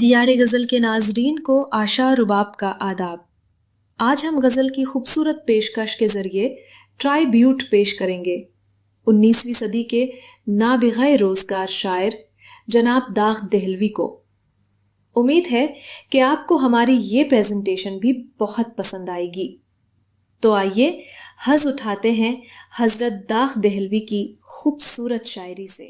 दियारे गज़ल के नाज़रीन को आशा रुबाब का आदाब। आज हम गज़ल की खूबसूरत पेशकश के ज़रिए ट्राइब्यूट पेश करेंगे 19वीं सदी के नाबिग़े रोज़गार शायर जनाब दाग देहलवी को। उम्मीद है कि आपको हमारी ये प्रेजेंटेशन भी बहुत पसंद आएगी। तो आइए हज़ उठाते हैं हज़रत दाग देहलवी की खूबसूरत शायरी से।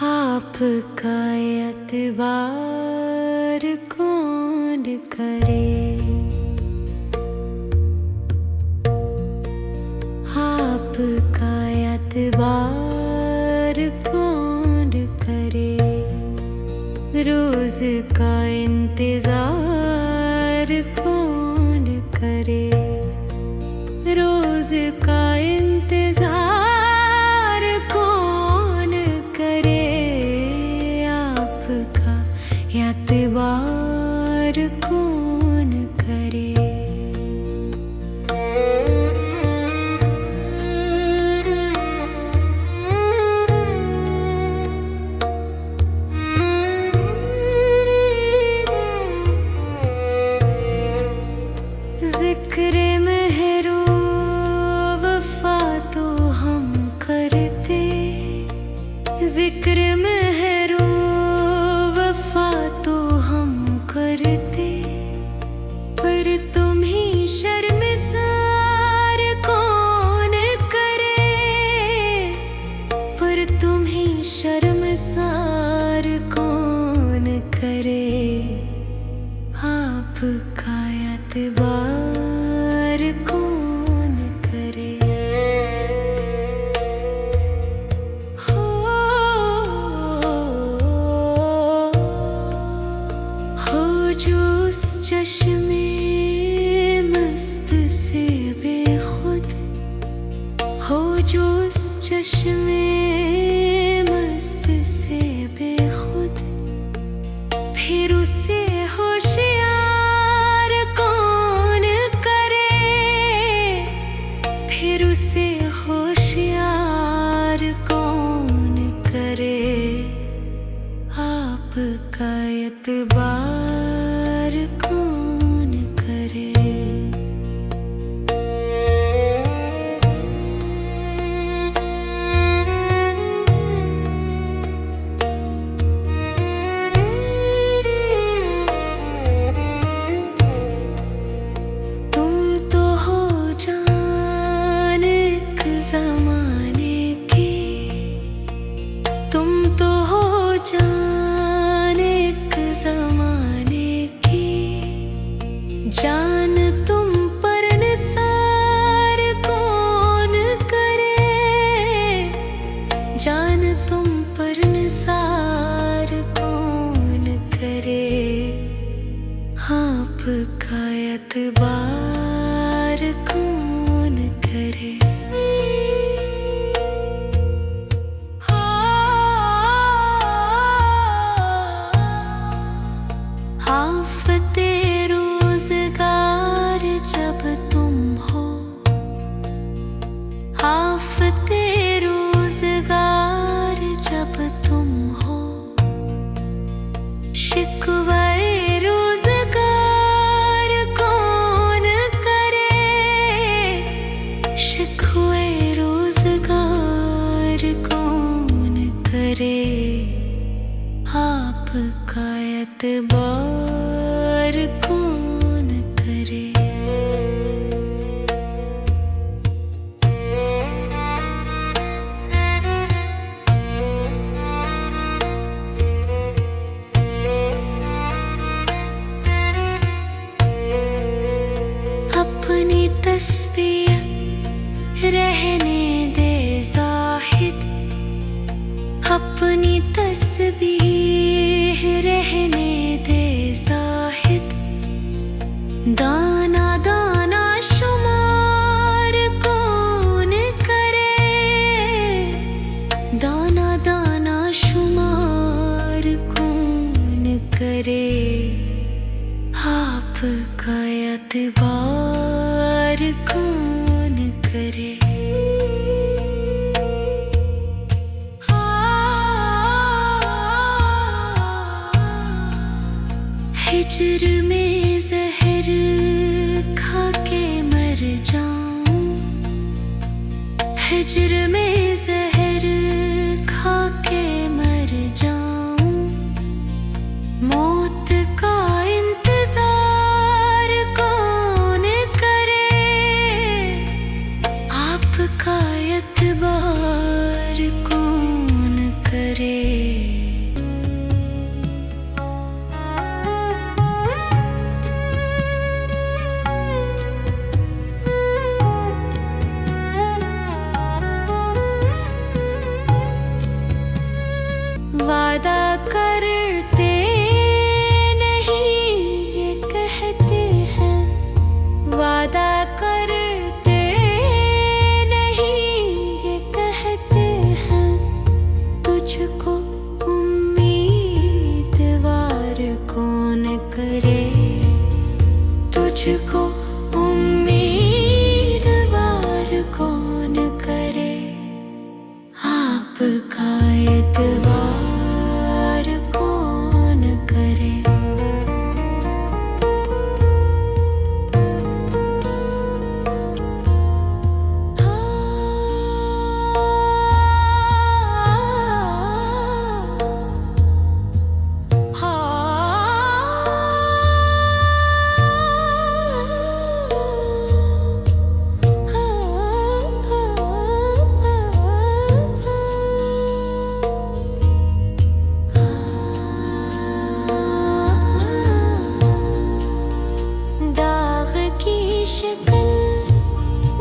आपका एतबार कौन करे, आपका एतबार कौन करे, रोज का इंतजार कौन करे, रोज का इंतजार कौन करे, आपका एतबार कौन करे। जिक्र मेहरो वफा तो हम करते, जिक्र मेहरो वफा तो हम करते, पर तुम ही शर्मसार कौन करे, पर तुम ही शर्मसार कौन करे, आपका एतबार कौन करे। हो जो उस चश्मे मस्त से बेखुद, हो जो उस चश्मे मस्त से बेखुद, फिर उसे होशियार कौन करे, फिर उसे होशियार कौन करे, आपका एतबार कौन करे। तुम तो हो जान एक ज़माने की, तुम तो हो जान एक ज़माने की, जान तुम पर निसार कौन करे, जान तुम पर निसार कौन करे, आपका एतबार कौन करे। आफते रोज़गार जब तुम हो, आफते रोज़गार जब तुम हो, शिकवाए रोज़गार कौन करे, शिकवाए रोज़गार कौन करे, आपका एतबार कौन करे। अपनी तस्बीह रहने दे ज़ाहिद, अपनी तस्बीह करे, आपका एतबार कौन करे। हिज्र में जहर खा के मर जाऊं, हिज्र में जहर खा के मर जाऊं, मौत का इंतजार कौन करे, आपका एतबार कौन करे। वादा करते नहीं ये कहते हैं, वादा करते नहीं ये कहते हैं, तुझको उम्मीदवार कौन करे, तुझको उम्मीदवार कौन करे, आपका एतबार कौन करे। दाग की शक्ल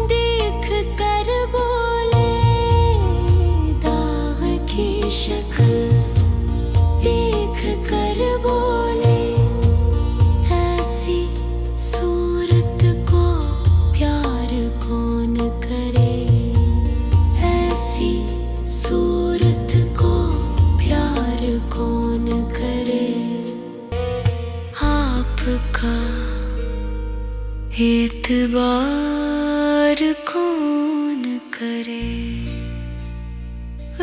देख कर बोले, दाग की शक्ल देख कर बोले, ऐसी सूरत को प्यार कौन करे, ऐसी सूरत को प्यार कौन करे, आपका एतबार कौन करे,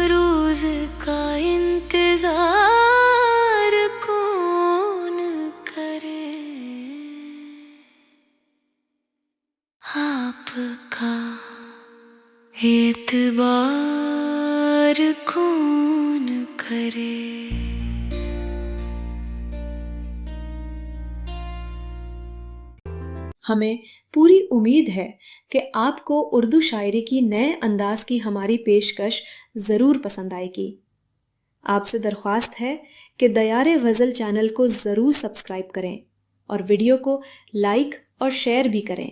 रोज का इंतजार कौन करे, आपका एतबार कौन करे। हमें पूरी उम्मीद है कि आपको उर्दू शायरी की नए अंदाज की हमारी पेशकश ज़रूर पसंद आएगी। आपसे दरख्वास्त है कि दयारे ग़ज़ल चैनल को ज़रूर सब्सक्राइब करें और वीडियो को लाइक और शेयर भी करें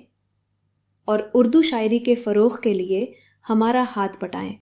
और उर्दू शायरी के फ़रोग़ के लिए हमारा हाथ बटाएं।